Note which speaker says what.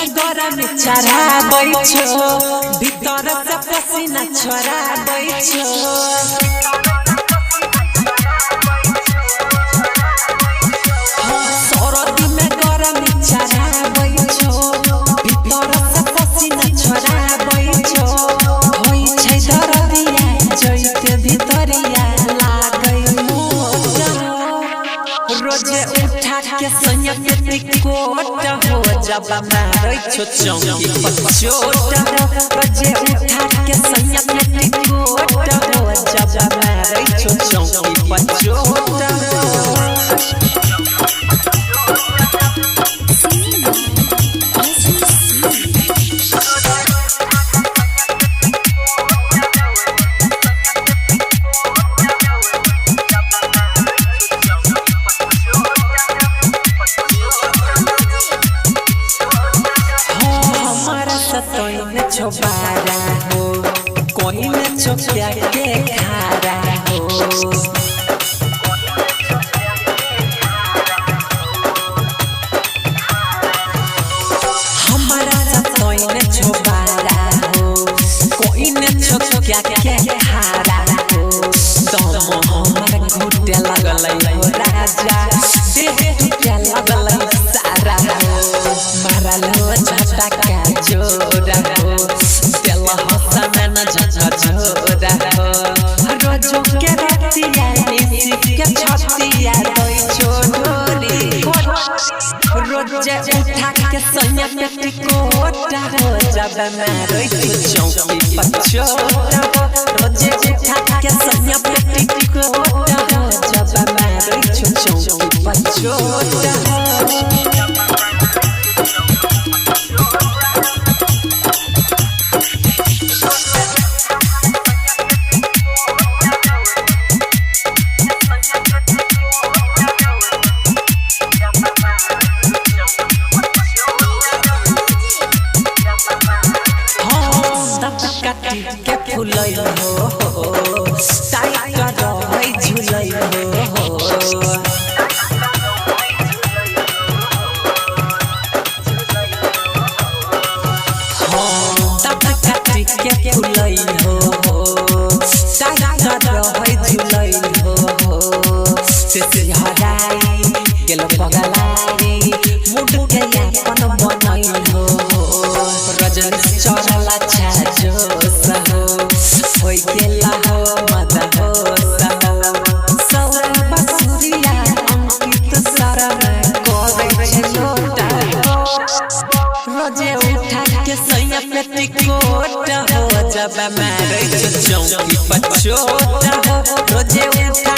Speaker 1: में गरम चढ़ाबै छो भीतर से पसीना छोड़ाबै छो सरदी में गरम चढ़ाबै छो भीतर से पसीना छोड़ाबै छो होई छै दरदिया जइते भीतरिया लागै मोट रोजे उठा के सैया पे कोट हो जब मारै छो चौकी पर चोट रोजे उठा के सैया पे कोट हो जब मारै छो चौकी पर चोट छोबारा हो कोई न चोकिया के खारा हो हमारा कोई न छोबारा हो कोई न चोकिया के खारा हो दम हमारा घुटे लगलै हो राजा देह टूटे लगलै सारा हो मारल हो झटका जोरा हो रोजो के रतिया निसी के छतिया दई छोड़ोरी रोजे उठा के सैया पे टिकोटा हो जब मारै छो चौकी पर चोट रोजे उठा के सैया पे टिकोटा हो जब मारै छो चौकी पर चोट के फुलै हो टाइट रहै झुलै हो काटी के फुलै हो टाइट रहै झुलै हो से हराई गेल पगलाई मुड के अपन बनै हो रजनी चढ़ला छाजो होई गेला हो मदा हो सौर बसुरिया अंकित सरम करे छै लोटा रोजे उठा के सैया पे टिकोट हो जब मारै छो चौकी पर चोट रोजे उठा